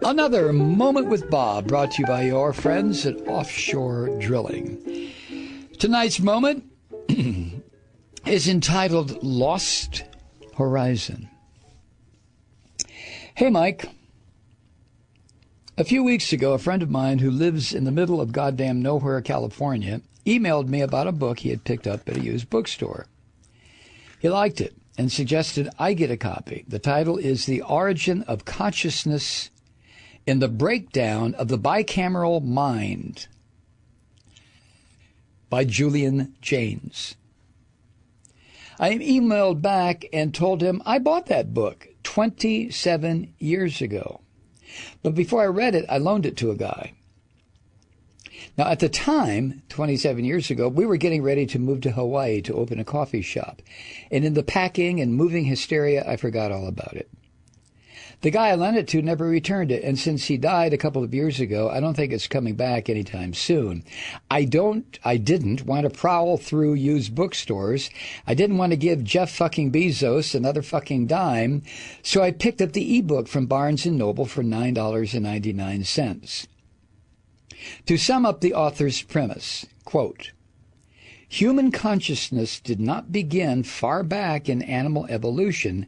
Another Moment with Bob, brought to you by your friends at Offshore Drilling. Tonight's moment is entitled Lost Horizon. Hey, Mike. A few weeks ago, a friend of mine who lives in the middle of goddamn nowhere, California, emailed me about a book he had picked up at a used bookstore. He liked it and suggested I get a copy. The title is The Origin of Consciousness in the Breakdown of the Bicameral Mind by Julian Jaynes. I emailed back and told him I bought that book 27 years ago. But before I read it, I loaned it to a guy. Now, at the time, 27 years ago, we were getting ready to move to Hawaii to open a coffee shop. And in the packing and moving hysteria, I forgot all about it. The guy I lent it to never returned it, and since he died a couple of years ago, I don't think it's coming back anytime soon. I didn't want to prowl through used bookstores. I didn't want to give Jeff fucking Bezos another fucking dime, so I picked up the ebook from Barnes & Noble for $9.99. To sum up the author's premise, quote, human consciousness did not begin far back in animal evolution,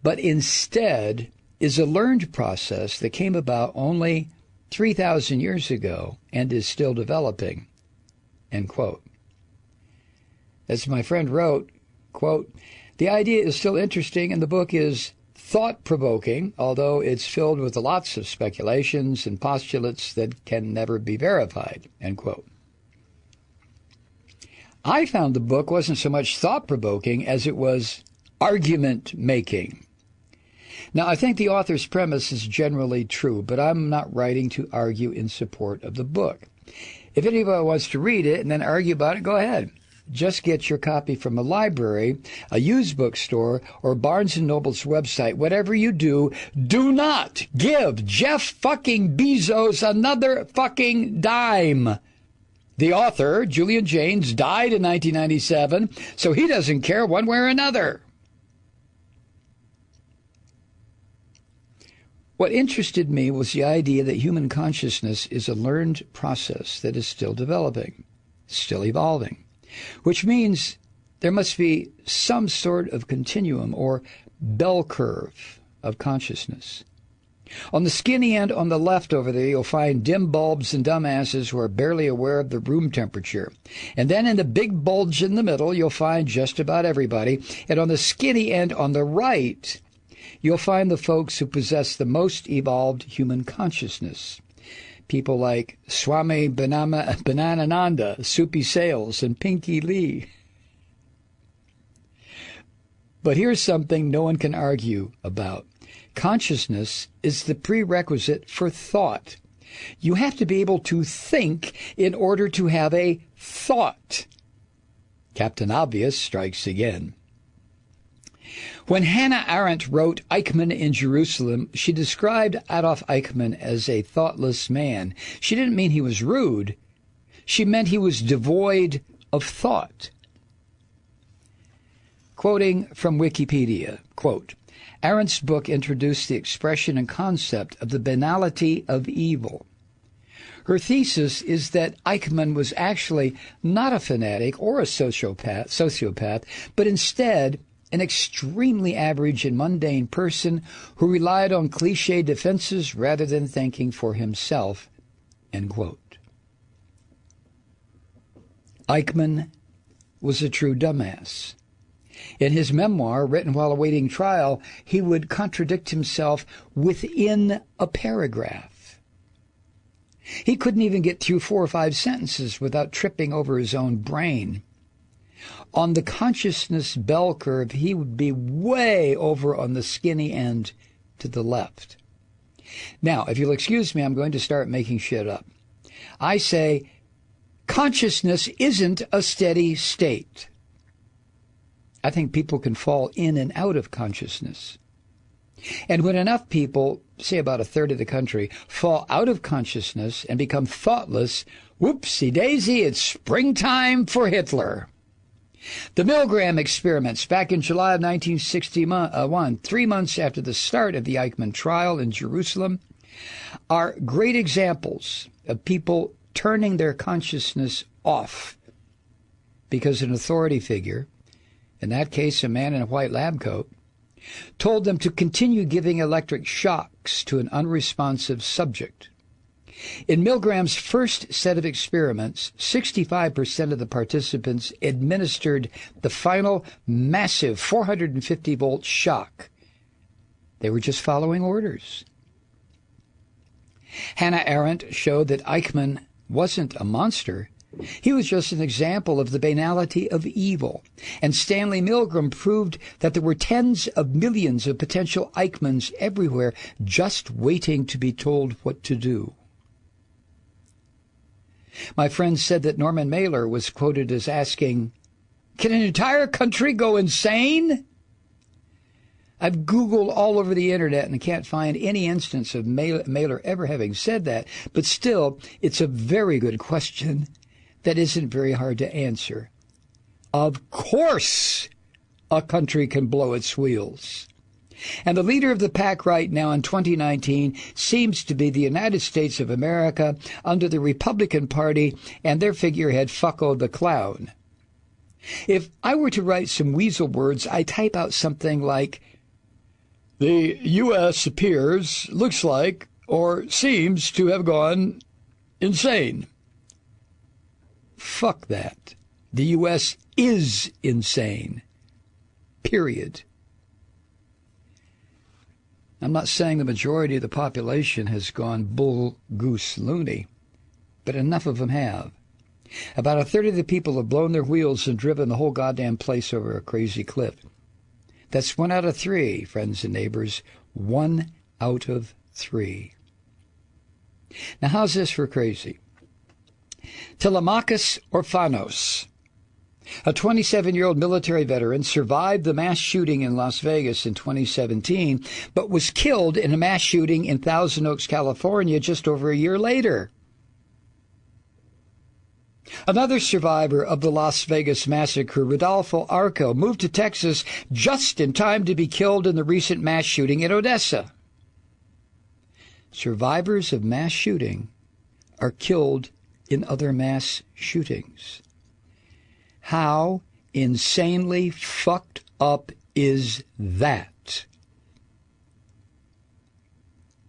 but instead is a learned process that came about only 3,000 years ago and is still developing, end quote. As my friend wrote, quote, the idea is still interesting and the book is thought-provoking, although it's filled with lots of speculations and postulates that can never be verified, end quote. I found the book wasn't so much thought-provoking as it was argument-making. Now, I think the author's premise is generally true, but I'm not writing to argue in support of the book. If anybody wants to read it and then argue about it, go ahead. Just get your copy from a library, a used bookstore, or Barnes & Noble's website. Whatever you do, do not give Jeff fucking Bezos another fucking dime. The author, Julian Jaynes, died in 1997, so he doesn't care one way or another. What interested me was the idea that human consciousness is a learned process that is still developing, still evolving, which means there must be some sort of continuum or bell curve of consciousness. On the skinny end on the left over there, you'll find dim bulbs and dumbasses who are barely aware of the room temperature. And then in the big bulge in the middle, you'll find just about everybody. And on the skinny end on the right, you'll find the folks who possess the most evolved human consciousness. People like Swami Bananananda, Soupy Sales, and Pinky Lee. But here's something no one can argue about. Consciousness is the prerequisite for thought. You have to be able to think in order to have a thought. Captain Obvious strikes again. When Hannah Arendt wrote Eichmann in Jerusalem, she described Adolf Eichmann as a thoughtless man. She didn't mean he was rude. She meant he was devoid of thought. Quoting from Wikipedia, quote, Arendt's book introduced the expression and concept of the banality of evil. Her thesis is that Eichmann was actually not a fanatic or a sociopath, but instead an extremely average and mundane person who relied on cliché defenses rather than thinking for himself, end quote. Eichmann was a true dumbass. In his memoir, written while awaiting trial, he would contradict himself within a paragraph. He couldn't even get through 4 or 5 sentences without tripping over his own brain. On the consciousness bell curve, he would be way over on the skinny end to the left. Now, if you'll excuse me, I'm going to start making shit up. I say consciousness isn't a steady state. I think people can fall in and out of consciousness. And when enough people, say about a third of the country, fall out of consciousness and become thoughtless, whoopsie-daisy, it's springtime for Hitler. The Milgram experiments back in July of 1961, 3 months after the start of the Eichmann trial in Jerusalem, are great examples of people turning their consciousness off because an authority figure, in that case a man in a white lab coat, told them to continue giving electric shocks to an unresponsive subject. In Milgram's first set of experiments, 65% of the participants administered the final massive 450-volt shock. They were just following orders. Hannah Arendt showed that Eichmann wasn't a monster. He was just an example of the banality of evil. And Stanley Milgram proved that there were tens of millions of potential Eichmanns everywhere just waiting to be told what to do. My friend said that Norman Mailer was quoted as asking, "Can an entire country go insane?" I've Googled all over the internet and can't find any instance of Mailer ever having said that, but still, it's a very good question that isn't very hard to answer. Of course a country can blow its wheels. And the leader of the pack right now in 2019 seems to be the United States of America under the Republican Party and their figurehead Fucko the Clown. If I were to write some weasel words, I'd type out something like, "The U.S. appears, looks like, or seems to have gone insane." Fuck that. The U.S. is insane. Period. I'm not saying the majority of the population has gone bull-goose loony, but enough of them have. About a third of the people have blown their wheels and driven the whole goddamn place over a crazy cliff. That's 1 out of 3, friends and neighbors. 1 out of 3. Now, how's this for crazy? Telemachus Orphanos, a 27-year-old military veteran, survived the mass shooting in Las Vegas in 2017, but was killed in a mass shooting in Thousand Oaks, California, just over a year later. Another survivor of the Las Vegas massacre, Rodolfo Arco, moved to Texas just in time to be killed in the recent mass shooting in Odessa. Survivors of mass shooting are killed in other mass shootings. How insanely fucked up is that?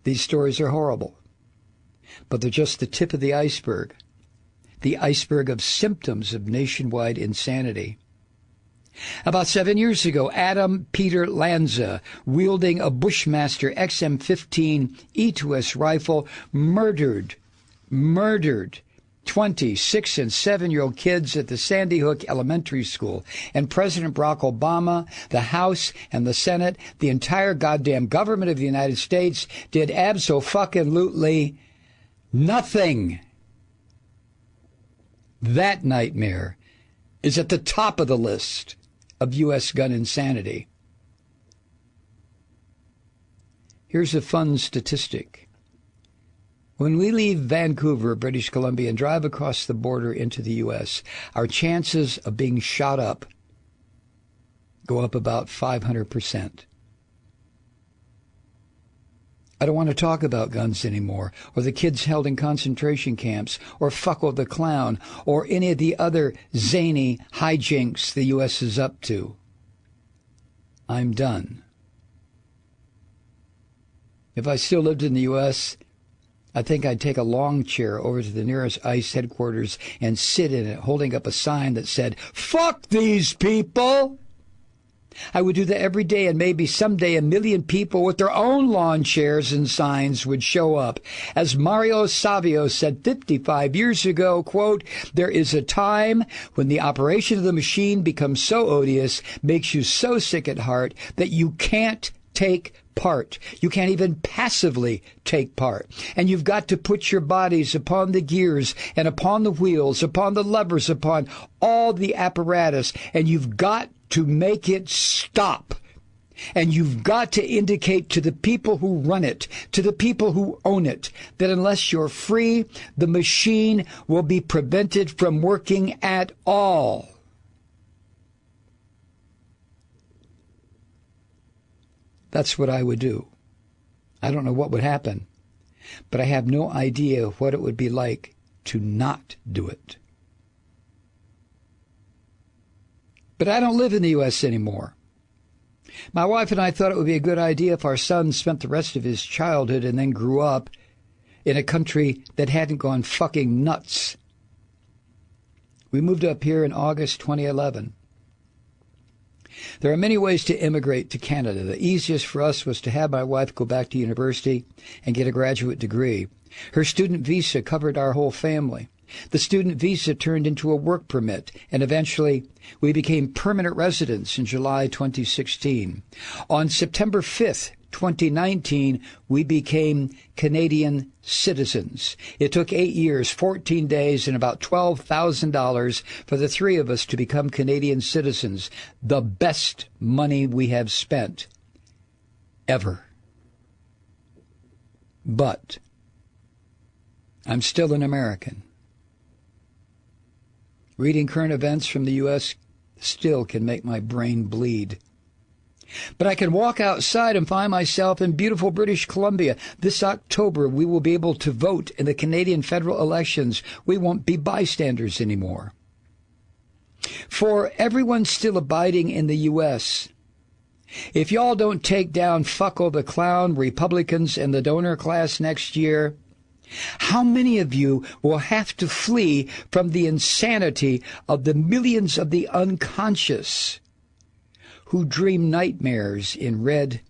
These stories are horrible, but they're just the tip of the iceberg of symptoms of nationwide insanity. About 7 years ago, Adam Peter Lanza, wielding a Bushmaster XM15 E2S rifle, murdered 20, 6, and 7-year-old kids at the Sandy Hook Elementary School. And President Barack Obama, the House, and the Senate, the entire goddamn government of the United States did abso-fucking-lutely nothing. That nightmare is at the top of the list of U.S. gun insanity. Here's a fun statistic. When we leave Vancouver, British Columbia, and drive across the border into the U.S., our chances of being shot up go up about 500%. I don't want to talk about guns anymore, or the kids held in concentration camps, or Fucko the Clown, or any of the other zany hijinks the U.S. is up to. I'm done. If I still lived in the U.S., I think I'd take a long chair over to the nearest ICE headquarters and sit in it, holding up a sign that said, "Fuck these people!" I would do that every day, and maybe someday 1 million people with their own lawn chairs and signs would show up. As Mario Savio said 55 years ago, quote, "There is a time when the operation of the machine becomes so odious, makes you so sick at heart, that you can't take part. You can't even passively take part. And you've got to put your bodies upon the gears and upon the wheels, upon the levers, upon all the apparatus, and you've got to make it stop. And you've got to indicate to the people who run it, to the people who own it, that unless you're free, the machine will be prevented from working at all." That's what I would do. I don't know what would happen, but I have no idea what it would be like to not do it. But I don't live in the U.S. anymore. My wife and I thought it would be a good idea if our son spent the rest of his childhood and then grew up in a country that hadn't gone fucking nuts. We moved up here in August 2011. There are many ways to immigrate to Canada. The easiest for us was to have my wife go back to university and get a graduate degree. Her student visa covered our whole family. The student visa turned into a work permit, and eventually we became permanent residents in July 2016. On September 5th, 2019, we became Canadian citizens. It took 8 years, 14 days, and about $12,000 for the three of us to become Canadian citizens. The best money we have spent ever. But I'm still an American. Reading current events from the U.S. still can make my brain bleed. But I can walk outside and find myself in beautiful British Columbia. This October, we will be able to vote in the Canadian federal elections. We won't be bystanders anymore. For everyone still abiding in the U.S., if y'all don't take down Fucko the Clown, Republicans, and the donor class next year, how many of you will have to flee from the insanity of the millions of the unconscious who dream nightmares in red,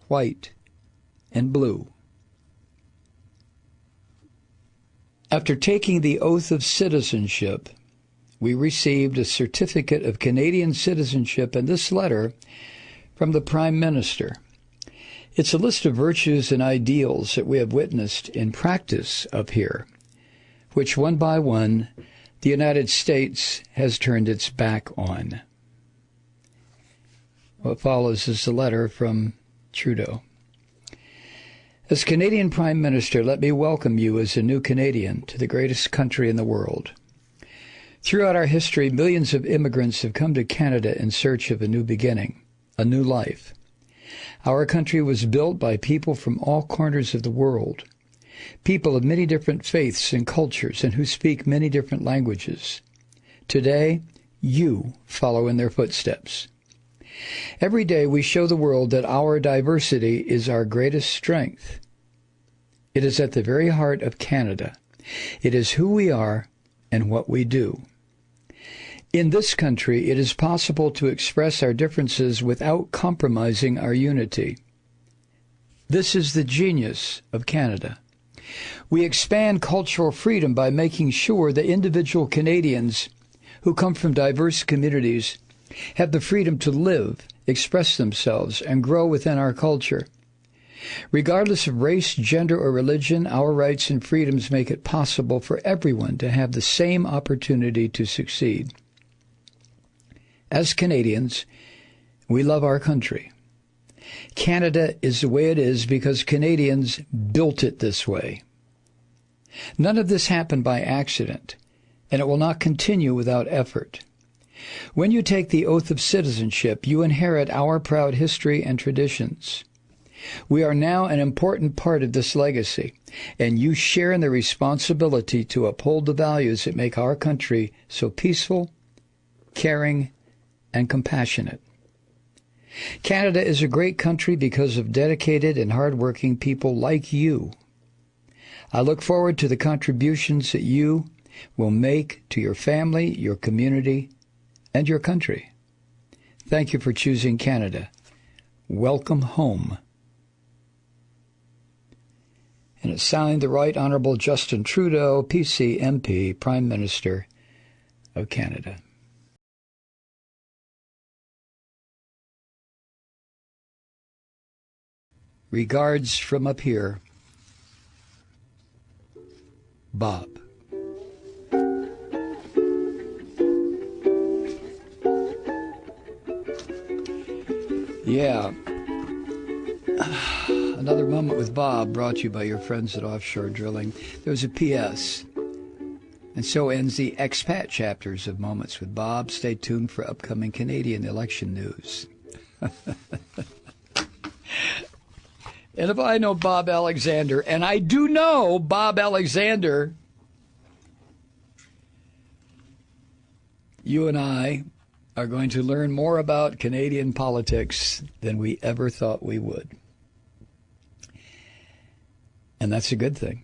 white, and blue? After taking the oath of citizenship, we received a certificate of Canadian citizenship and this letter from the Prime Minister. It's a list of virtues and ideals that we have witnessed in practice up here, which one by one the United States has turned its back on. What follows is the letter from Trudeau. As Canadian Prime Minister, let me welcome you as a new Canadian to the greatest country in the world. Throughout our history, millions of immigrants have come to Canada in search of a new beginning, a new life. Our country was built by people from all corners of the world, people of many different faiths and cultures and who speak many different languages. Today, you follow in their footsteps. Every day we show the world that our diversity is our greatest strength. It is at the very heart of Canada. It is who we are and what we do. In this country, it is possible to express our differences without compromising our unity. This is the genius of Canada. We expand cultural freedom by making sure that individual Canadians who come from diverse communities have the freedom to live, express themselves, and grow within our culture. Regardless of race, gender, or religion, our rights and freedoms make it possible for everyone to have the same opportunity to succeed. As Canadians, we love our country. Canada is the way it is because Canadians built it this way. None of this happened by accident, and it will not continue without effort. When you take the oath of citizenship, you inherit our proud history and traditions. We are now an important part of this legacy, and you share in the responsibility to uphold the values that make our country so peaceful, caring, and compassionate. Canada is a great country because of dedicated and hardworking people like you. I look forward to the contributions that you will make to your family, your community, and your country. Thank you for choosing Canada. Welcome home. And it's signed the Right Honourable Justin Trudeau, PC MP, Prime Minister of Canada. Regards from up here, Bob. Yeah. Another Moment with Bob, brought to you by your friends at Offshore Drilling. There was a P.S. And so ends the expat chapters of Moments with Bob. Stay tuned for upcoming Canadian election news. And if I know Bob Alexander, and I do know Bob Alexander, you and I are going to learn more about Canadian politics than we ever thought we would. And that's a good thing.